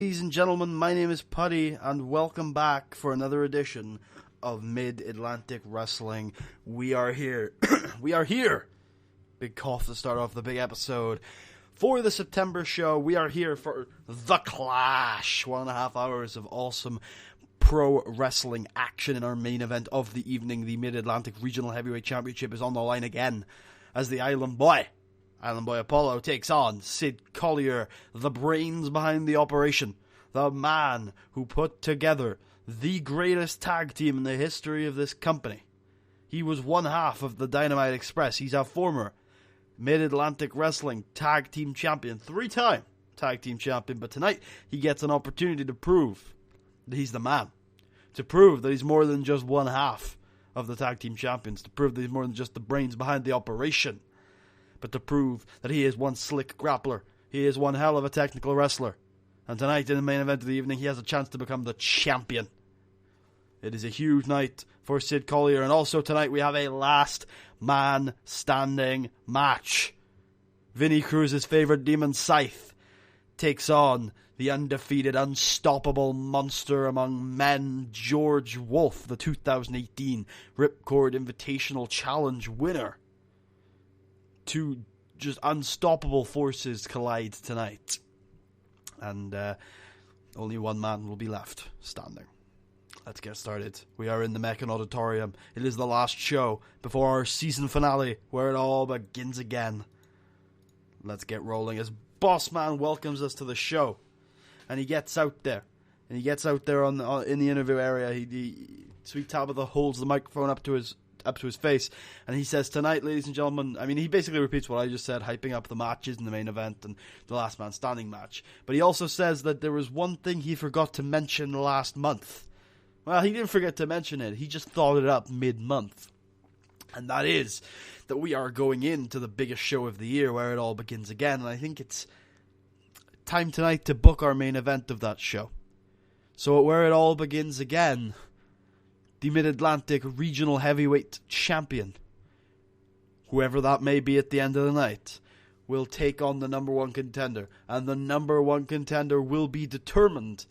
Ladies and gentlemen, my name is Putty, and welcome back for another edition of Mid-Atlantic Wrestling. We are here. We are here! Big cough to start off the big episode. For the September show, we are here for The Clash. 1.5 hours of awesome pro wrestling action in our main event of the evening. The Mid-Atlantic Regional Heavyweight Championship is on the line again as the Island Boy Apollo takes on Syd Collier, the brains behind the operation, the man who put together the greatest tag team in the history of this company. He was one half of the Dynamite Express. He's a former Mid-Atlantic Wrestling Tag Team Champion, 3-time Tag Team Champion, but tonight he gets an opportunity to prove that he's the man, to prove that he's more than just one half of the Tag Team Champions, to prove that he's more than just the brains behind the operation, but to prove that he is one slick grappler. He is one hell of a technical wrestler. And tonight, in the main event of the evening, he has a chance to become the champion. It is a huge night for Syd Collier. And also tonight, we have a last man standing match. Vinny Cruz's favorite demon, Scythe, takes on the undefeated, unstoppable monster among men, George Wolf, the 2018 Ripcord Invitational Challenge winner. Two just unstoppable forces collide tonight. And only one man will be left standing. Let's get started. We are in the Meccan Auditorium. It is the last show before our season finale, where it all begins again. Let's get rolling as Boss Man welcomes us to the show. And he gets out there. And he gets out there in the interview area. Sweet Tabitha holds the microphone up to his face, and he says, tonight, ladies and gentlemen, I mean, he basically repeats what I just said, hyping up the matches in the main event and the last man standing match. But he also says that there was one thing he forgot to mention last month. Well, he didn't forget to mention it, he just thought it up mid-month. And that is that we are going into the biggest show of the year, where it all begins again, and I think it's time tonight to book our main event of that show. So where it all begins again, the Mid-Atlantic Regional Heavyweight Champion, whoever that may be at the end of the night, will take on the number one contender. And the number one contender will be determined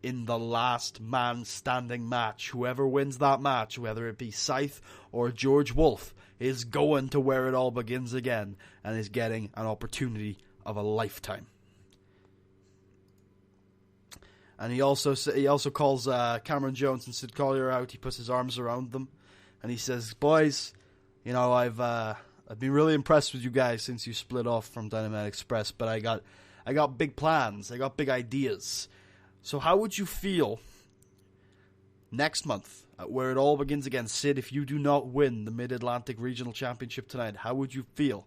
in the last man standing match. Whoever wins that match, whether it be Scythe or George Wolf, is going to where it all begins again and is getting an opportunity of a lifetime. And he also calls Cameron Jones and Syd Collier out. He puts his arms around them, and he says, "Boys, you know, I've been really impressed with you guys since you split off from Dynamite Express. But I got big plans. I got big ideas. So how would you feel next month, where it all begins again, Syd? If you do not win the Mid-Atlantic Regional Championship tonight, how would you feel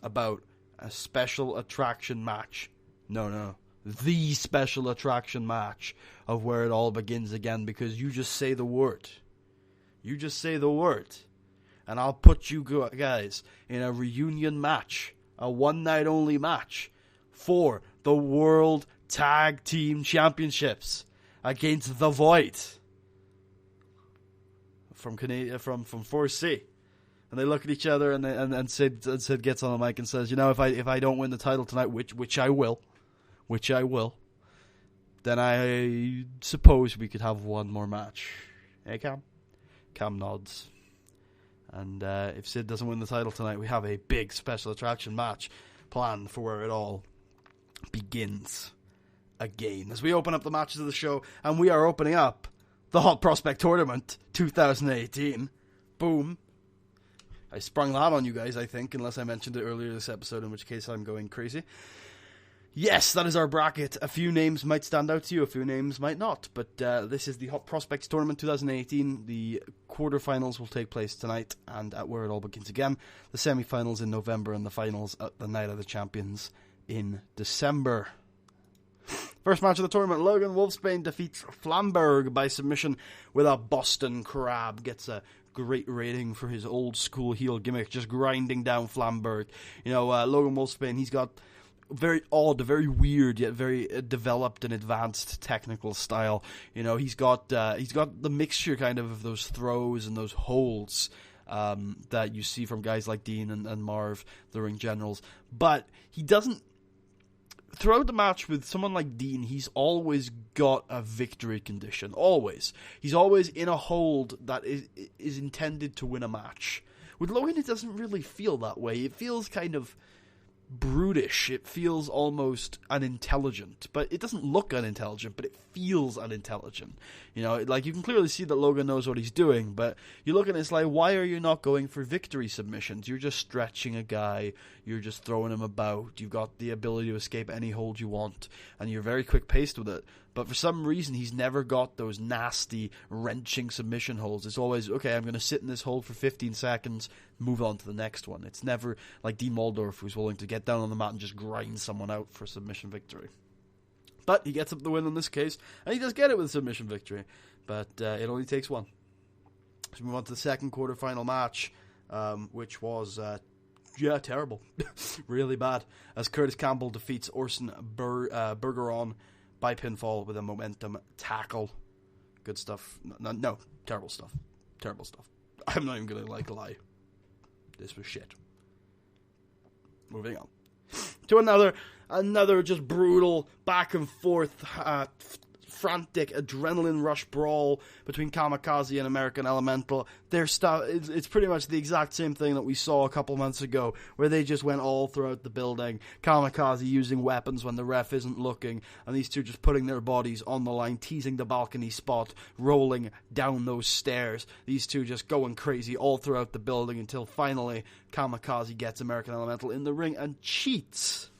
about a special attraction match? No." The special attraction match of where it all begins again, because you just say the word. You just say the word. And I'll put you guys in a reunion match, a one-night only match for the World Tag Team Championships against The Void from 4C. And they look at each other, and Syd gets on the mic and says, you know, if I don't win the title tonight, which I will, then I suppose we could have one more match. Hey, Cam? Cam nods. And if Syd doesn't win the title tonight, we have a big special attraction match planned for where it all begins again. As we open up the matches of the show, and we are opening up the Hot Prospect Tournament 2018. Boom. I sprung that on you guys, I think, unless I mentioned it earlier this episode, in which case I'm going crazy. Yes, that is our bracket. A few names might stand out to you, a few names might not. But this is the Hot Prospects Tournament 2018. The quarterfinals will take place tonight, and at where it all begins again. The semifinals in November, and the finals at the Night of the Champions in December. First match of the tournament, Logan Wolfsbane defeats Flamberg by submission with a Boston Crab. Gets a great rating for his old school heel gimmick, just grinding down Flamberg. You know, Logan Wolfsbane, he's got very odd, very weird, yet very developed and advanced technical style. You know, he's got the mixture kind of those throws and those holds that you see from guys like Dean and Marv, the ring generals. But he doesn't throughout the match with someone like Dean, he's always got a victory condition. Always. He's always in a hold that is intended to win a match. With Logan, it doesn't really feel that way. It feels kind of brutish. It feels almost unintelligent, but it doesn't look unintelligent, but it feels unintelligent. You know, like, you can clearly see that Logan knows what he's doing, but you look at it, it's like, why are you not going for victory submissions? You're just stretching a guy, you're just throwing him about, you've got the ability to escape any hold you want, and you're very quick-paced with it. But for some reason, he's never got those nasty, wrenching submission holds. It's always, okay, I'm going to sit in this hold for 15 seconds, move on to the next one. It's never like Dean Waldorf, who's willing to get down on the mat and just grind someone out for submission victory. But he gets up the win in this case, and he does get it with a submission victory. But it only takes one. So we move on to the second quarterfinal match, which was, terrible. Really bad. As Curtis Campbell defeats Orson Bergeron by pinfall with a momentum tackle. Good stuff. No, terrible stuff. Terrible stuff. I'm not even going to lie. This was shit. Moving on to another just brutal back and forth, frantic adrenaline rush brawl between Kamikaze and American Elemental. Their stuff, it's pretty much the exact same thing that we saw a couple months ago, where they just went all throughout the building. Kamikaze using weapons when the ref isn't looking, and these two just putting their bodies on the line, teasing the balcony spot, rolling down those stairs. These two just going crazy all throughout the building until finally Kamikaze gets American Elemental in the ring and cheats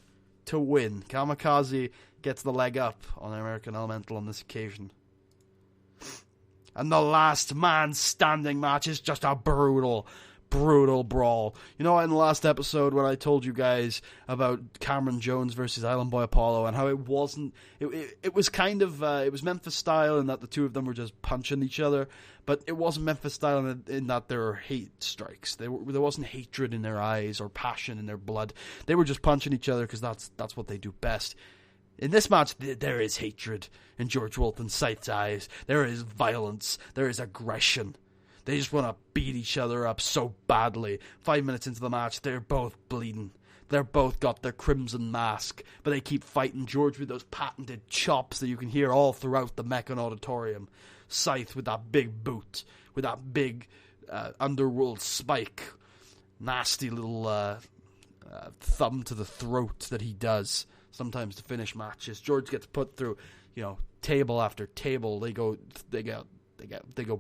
to win. Kamikaze gets the leg up on American Elemental on this occasion. And the last man standing match is just a brutal brawl. You know, in the last episode when I told you guys about Cameron Jones versus Island Boy Apollo and how it wasn't, it was kind of, it was Memphis style in that the two of them were just punching each other, but it wasn't Memphis style in that there were hate strikes. There wasn't hatred in their eyes or passion in their blood. They were just punching each other because that's what they do best. In this match, there is hatred in George Wolf and Scythe's eyes. There is violence. There is aggression. They just want to beat each other up so badly. 5 minutes into the match, they're both bleeding. They're both got their crimson mask, but they keep fighting George with those patented chops that you can hear all throughout the Meccan Auditorium. Scythe with that big boot, with that big underworld spike. Nasty little thumb to the throat that he does sometimes to finish matches. George gets put through, table after table. They go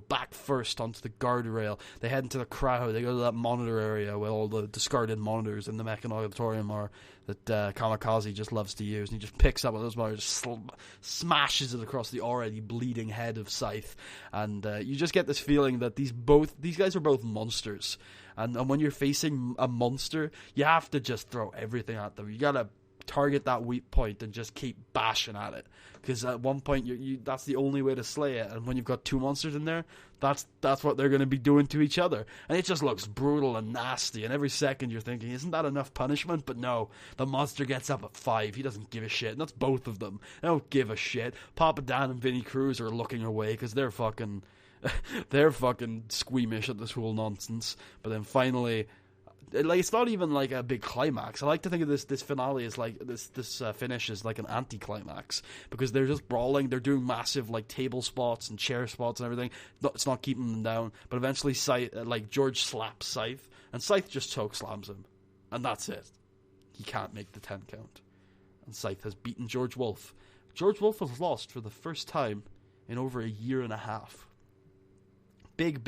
back first onto the guardrail. They head into the crowd. They go to that monitor area where all the discarded monitors in the Meccan Auditorium are that Kamikaze just loves to use. And he just picks up one of those monitors, smashes it across the already bleeding head of Scythe. And you just get this feeling that these guys are both monsters. And when you're facing a monster, you have to just throw everything at them. You gotta target that weak point and just keep bashing at it, because at one point that's the only way to slay it. And when you've got two monsters in there, that's what they're going to be doing to each other, and it just looks brutal and nasty. And every second you're thinking, isn't that enough punishment? But no, the monster gets up at 5. He doesn't give a shit, and that's both of them. They don't give a shit. Papa Dan and Vinnie Cruz are looking away because they're fucking squeamish at this whole nonsense. But then finally, it's not even like a big climax. I like to think of this finale as like this finish is like an anti-climax, because they're just brawling. They're doing massive table spots and chair spots and everything. It's not keeping them down. But eventually, George slaps Scythe, and Scythe just choke slams him, and that's it. He can't make the 10 count, and Scythe has beaten George Wolf. George Wolf has lost for the first time in over a year and a half. Big.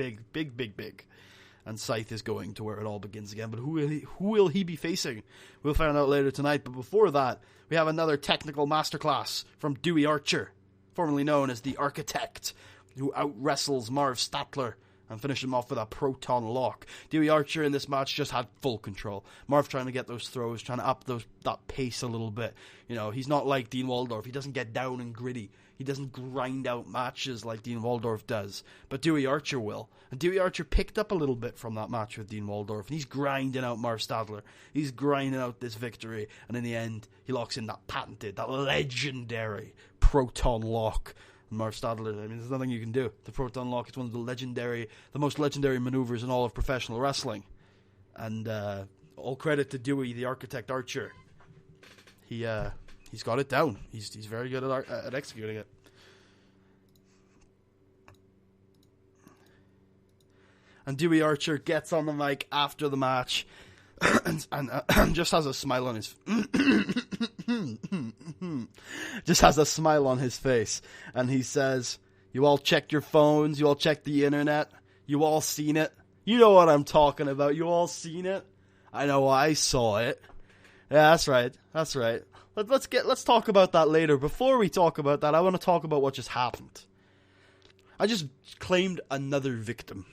And Scythe is going to where it all begins again. But who will he be facing? We'll find out later tonight. But before that, we have another technical masterclass from Dewey Archer, formerly known as the Architect, who out-wrestles Marv Statler and finished him off with a proton lock. Dewey Archer in this match just had full control. Marv trying to get those throws, trying to up that pace a little bit. He's not like Dean Waldorf. He doesn't get down and gritty. He doesn't grind out matches like Dean Waldorf does. But Dewey Archer will. And Dewey Archer picked up a little bit from that match with Dean Waldorf. And he's grinding out Marv Stadler. He's grinding out this victory. And in the end, he locks in that patented, that legendary proton lock. And Marv Stadler, there's nothing you can do. The proton lock is one of the most legendary maneuvers in all of professional wrestling. And all credit to Dewey, the Architect Archer. He He's got it down. He's very good at executing it. And Dewey Archer gets on the mic after the match and just has a smile on his just has a smile on his face, and he says, "You all checked your phones, you all checked the internet, you all seen it. You know what I'm talking about. You all seen it. I know I saw it." Yeah, that's right. That's right. Let's talk about that later. Before we talk about that, I want to talk about what just happened. I just claimed another victim.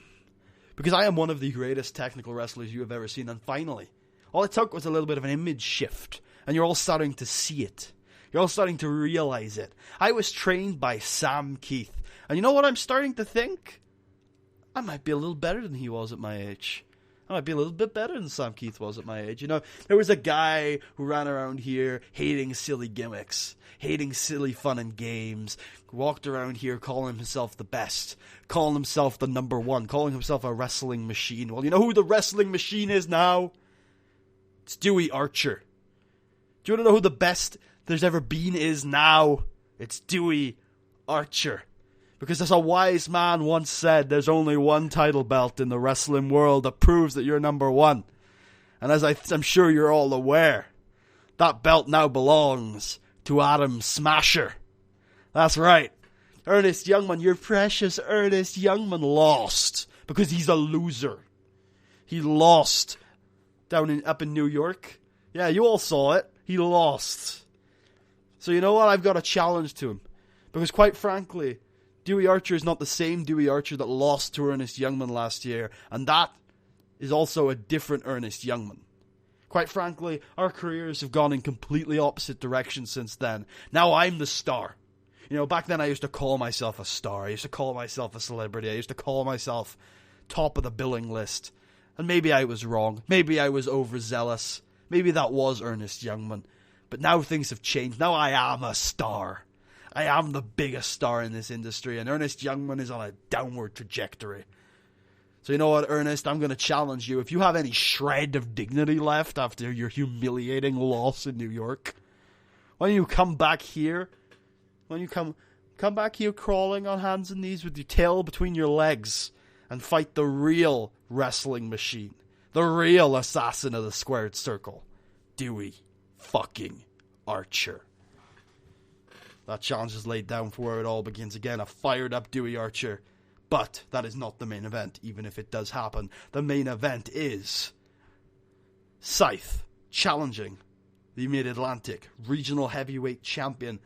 Because I am one of the greatest technical wrestlers you have ever seen, and finally, all it took was a little bit of an image shift, and you're all starting to see it. You're all starting to realize it. I was trained by Sam Keith, and you know what I'm starting to think? I might be a little better than he was at my age. I might be a little bit better than Sam Keith was at my age. You know, there was a guy who ran around here hating silly gimmicks, hating silly fun and games, walked around here calling himself the best, calling himself the number one, calling himself a wrestling machine. Well, you know who the wrestling machine is now? It's Dewey Archer. Do you want to know who the best there's ever been is now? It's Dewey Archer. Because as a wise man once said, there's only one title belt in the wrestling world that proves that you're number one. And as I'm sure you're all aware, that belt now belongs to Adam Smasher. That's right. Ernest Youngman, your precious Ernest Youngman, lost because he's a loser. He lost up in New York. Yeah, you all saw it. He lost. So you know what? I've got a challenge to him. Because quite frankly, Dewey Archer is not the same Dewey Archer that lost to Ernest Youngman last year, and that is also a different Ernest Youngman. Quite frankly, our careers have gone in completely opposite directions since then. Now I'm the star. You know, back then I used to call myself a star. I used to call myself a celebrity. I used to call myself top of the billing list. And maybe I was wrong. Maybe I was overzealous. Maybe that was Ernest Youngman. But now things have changed. Now I am a star. I am the biggest star in this industry, and Ernest Youngman is on a downward trajectory. So you know what, Ernest? I'm going to challenge you. If you have any shred of dignity left after your humiliating loss in New York, why don't you come back here? Why don't you come back here crawling on hands and knees with your tail between your legs and fight the real wrestling machine, the real assassin of the squared circle, Dewey fucking Archer. That challenge is laid down for where it all begins again. A fired up Dewey Archer. But that is not the main event, even if it does happen. The main event is Scythe challenging the Mid-Atlantic Regional Heavyweight Champion.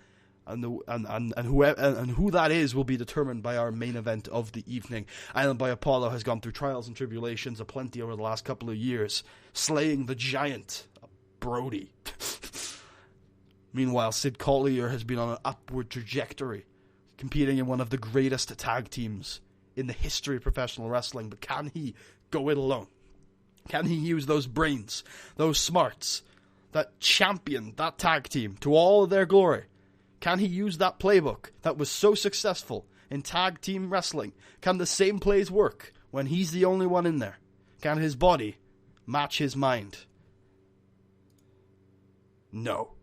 And who that is will be determined by our main event of the evening. Island Boy Apollo has gone through trials and tribulations aplenty over the last couple of years, slaying the giant Brody. Meanwhile, Syd Collier has been on an upward trajectory, competing in one of the greatest tag teams in the history of professional wrestling. But can he go it alone? Can he use those brains, those smarts, that champion that tag team to all of their glory? Can he use that playbook that was so successful in tag team wrestling? Can the same plays work when he's the only one in there? Can his body match his mind? No.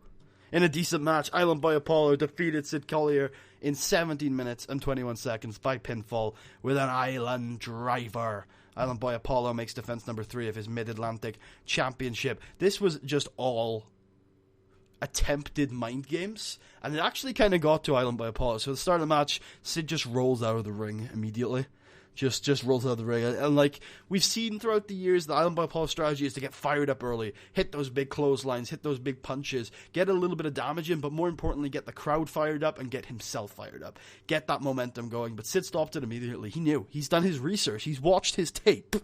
In a decent match, Island Boy Apollo defeated Syd Collier in 17 minutes and 21 seconds by pinfall with an Island Driver. Island Boy Apollo makes defense number 3 of his Mid-Atlantic Championship. This was just all attempted mind games, and it actually kind of got to Island Boy Apollo. So at the start of the match, Syd just rolls out of the ring immediately. Just rolls out of the ring. And like we've seen throughout the years, the Island Boy Apollo strategy is to get fired up early, hit those big clotheslines, hit those big punches, get a little bit of damage in, but more importantly, get the crowd fired up and get himself fired up. Get that momentum going. But Syd stopped it immediately. He knew. He's done his research. He's watched his tape.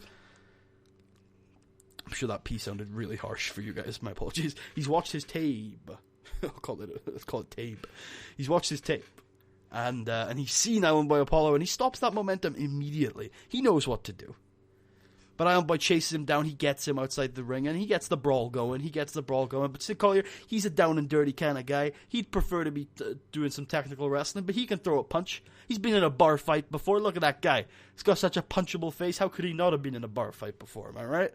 I'm sure that P sounded really harsh for you guys. My apologies. He's watched his tape. Let's call it tape. He's watched his tape. And he's seen Island Boy Apollo, and he stops that momentum immediately. He knows what to do. But Island Boy chases him down, he gets him outside the ring, and he gets the brawl going. But Syd Collier, he's a down and dirty kind of guy. He'd prefer to be doing some technical wrestling, but he can throw a punch. He's been in a bar fight before. Look at that guy. He's got such a punchable face. How could he not have been in a bar fight before, am I right?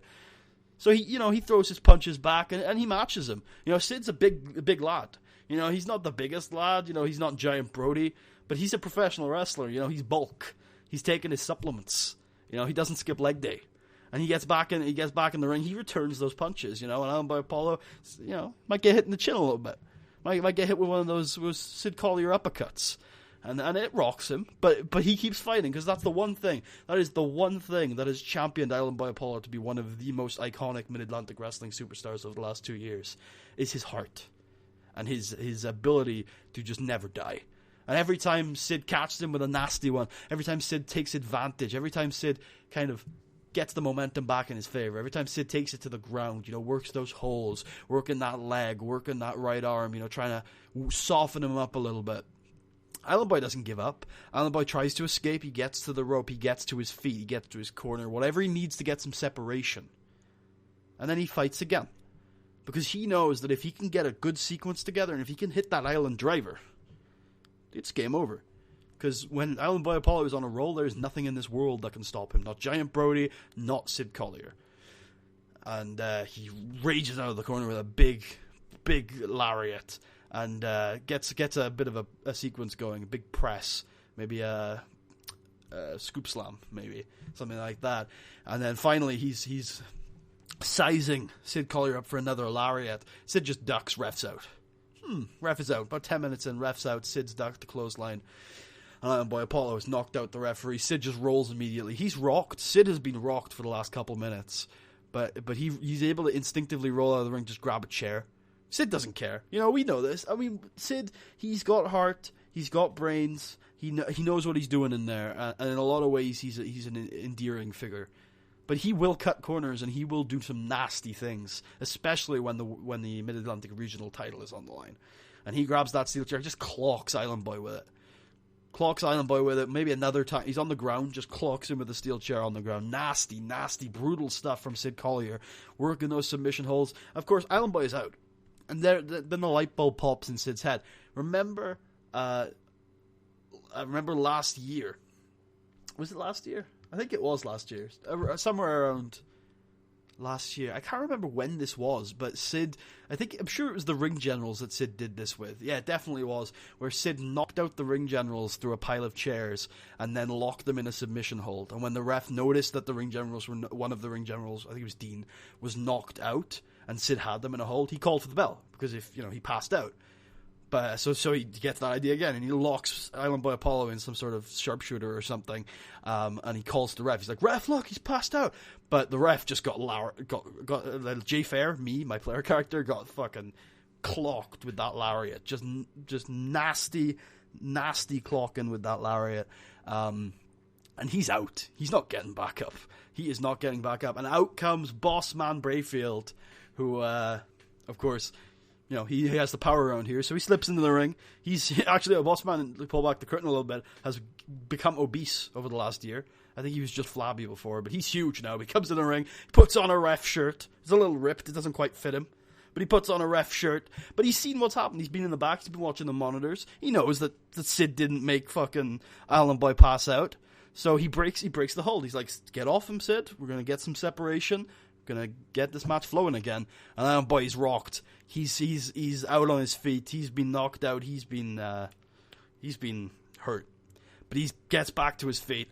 So he throws his punches back, and he matches him. Syd's a big lad. You know, he's not the biggest lad. You know, he's not Giant Brody, but he's a professional wrestler. You know, he's bulk. He's taking his supplements. You know, he doesn't skip leg day. And he gets back in the ring. He returns those punches, you know. And Alan Boy Apollo, you know, might get hit in the chin a little bit. Might get hit with one of those Syd Collier uppercuts. And it rocks him, but he keeps fighting, because that's the one thing. That is the one thing that has championed Island Boy Apollo to be one of the most iconic Mid-Atlantic wrestling superstars of the last 2 years, is his heart. And his ability to just never die. And every time Syd catches him with a nasty one, every time Syd takes advantage, every time Syd kind of gets the momentum back in his favor, every time Syd takes it to the ground, you know, works those holes, working that leg, working that right arm, you know, trying to soften him up a little bit. Island Boy doesn't give up. Island Boy tries to escape. He gets to the rope. He gets to his feet. He gets to his corner. Whatever he needs to get some separation. And then he fights again. Because he knows that if he can get a good sequence together, and if he can hit that Island driver, it's game over. Because when Island Boy Apollo is on a roll, there's nothing in this world that can stop him. Not Giant Brody, not Syd Collier. And he rages out of the corner with a big lariat. And gets a bit of a sequence going, a big press, maybe a scoop slam, maybe something like that. And then finally he's sizing Syd Collier up for another lariat. Syd just ducks, ref's out. Ref is out. About 10 minutes in, ref's out. Syd's ducked the clothesline. And Boy Apollo has knocked out the referee. Syd just rolls immediately. He's rocked. Syd has been rocked for the last couple minutes, but he's able to instinctively roll out of the ring, just grab a chair. Syd doesn't care. You know, we know this. I mean, Syd, he's got heart, he's got brains, he knows what he's doing in there, and in a lot of ways he's an endearing figure. But he will cut corners, and he will do some nasty things, especially when the Mid-Atlantic Regional title is on the line. And he grabs that steel chair, just clocks Island Boy with it. Maybe another time. He's on the ground, just clocks him with the steel chair on the ground. Nasty, brutal stuff from Syd Collier, working those submission holds. Of course, Island Boy is out. And then the light bulb pops in Syd's head. Remember last year. Was it last year? I think it was last year. Somewhere around last year. I can't remember when this was, but Syd, I'm sure it was the Ring Generals that Syd did this with. Yeah, it definitely was. Where Syd knocked out the Ring Generals through a pile of chairs and then locked them in a submission hold. And when the ref noticed that the Ring Generals one of the Ring Generals, I think it was Dean, was knocked out, and Syd had them in a hold, he called for the bell, because he passed out. But so he gets that idea again, and he locks Island Boy Apollo in some sort of sharpshooter or something, and he calls the ref. He's like, "Ref, look, he's passed out." But the ref just got Jay Fair, my player character, got fucking clocked with that lariat. Just nasty clocking with that lariat. And he's out. He's not getting back up. He is not getting back up. And out comes Boss Man Brayfield, who, of course, you know, he has the power around here, so he slips into the ring. He's actually a Boss Man, to pull back the curtain a little bit, has become obese over the last year. I think he was just flabby before, but he's huge now. He comes in the ring, puts on a ref shirt. It's a little ripped, it doesn't quite fit him. But he puts on a ref shirt. But he's seen what's happened. He's been in the back, he's been watching the monitors. He knows that Syd didn't make fucking Island Boy pass out. So he breaks the hold. He's like, "Get off him, Syd. We're going to get some separation. Gonna get this match flowing again." And Island Boy is rocked. He's out on his feet. He's been knocked out. He's been hurt, but he gets back to his feet.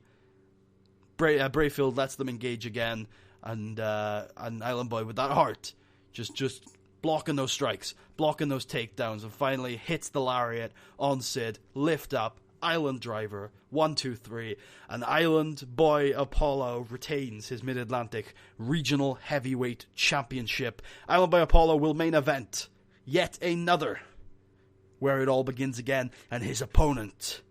Brayfield lets them engage again, and Island Boy with that heart, just blocking those strikes, blocking those takedowns, and finally hits the lariat on Syd. Lift up. Island driver, 1, 2, 3, and Island Boy Apollo retains his Mid-Atlantic Regional Heavyweight Championship. Island Boy Apollo will main event yet another, where it all begins again, and his opponent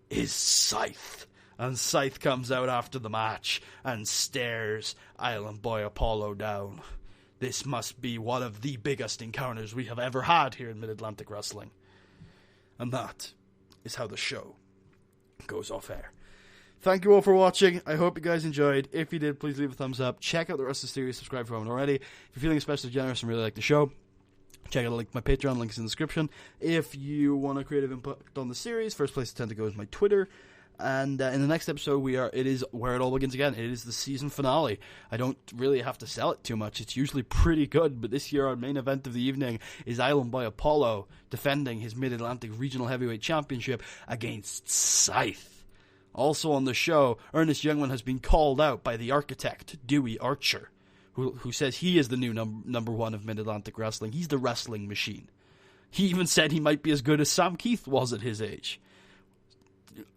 is Scythe. And Scythe comes out after the match and stares Island Boy Apollo down. This must be one of the biggest encounters we have ever had here in Mid-Atlantic Wrestling. And that is how the show goes off air. Thank you all for watching. I hope you guys enjoyed. If you did, please leave a thumbs up. Check out the rest of the series. Subscribe if you haven't already. If you're feeling especially generous and really like the show, check out my Patreon. Links in the description. If you want a creative input on the series, first place to tend to go is my Twitter. And in the next episode, it is where it all begins again. It is the season finale. I don't really have to sell it too much. It's usually pretty good, but this year our main event of the evening is Island Boy Apollo defending his Mid-Atlantic Regional Heavyweight Championship against Scythe. Also on the show, Ernest Youngman has been called out by the architect, Dewey Archer, who says he is the new number one of Mid-Atlantic Wrestling. He's the wrestling machine. He even said he might be as good as Sam Keith was at his age.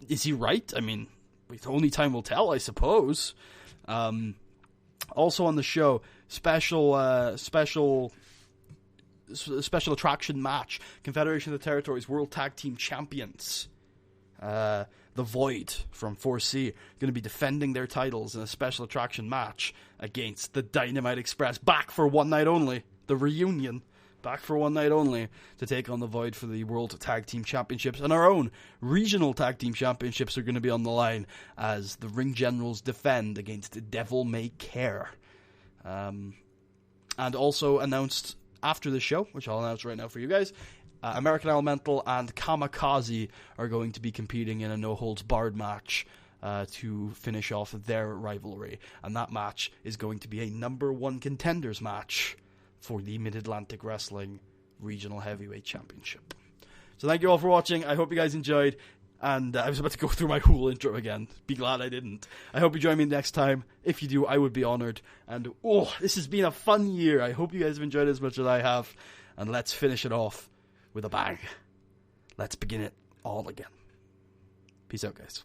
Is he right? I mean, only time will tell, I suppose. Also on the show, special attraction match. Confederation of the Territories World Tag Team Champions. The Void from 4C going to be defending their titles in a special attraction match against the Dynamite Express. Back for one night only. The reunion. Back for one night only to take on the Void for the World Tag Team Championships. And our own regional tag team championships are going to be on the line as the Ring Generals defend against Devil May Care. And also announced after the show, which I'll announce right now for you guys, American Elemental and Kamikaze are going to be competing in a no-holds-barred match to finish off their rivalry. And that match is going to be a number one contenders match for the Mid-Atlantic Wrestling Regional Heavyweight Championship. So thank you all for watching. I hope you guys enjoyed. And I was about to go through my whole intro again. Be glad I didn't. I hope you join me next time. If you do, I would be honored. And this has been a fun year. I hope you guys have enjoyed it as much as I have. And let's finish it off with a bang. Let's begin it all again. Peace out, guys.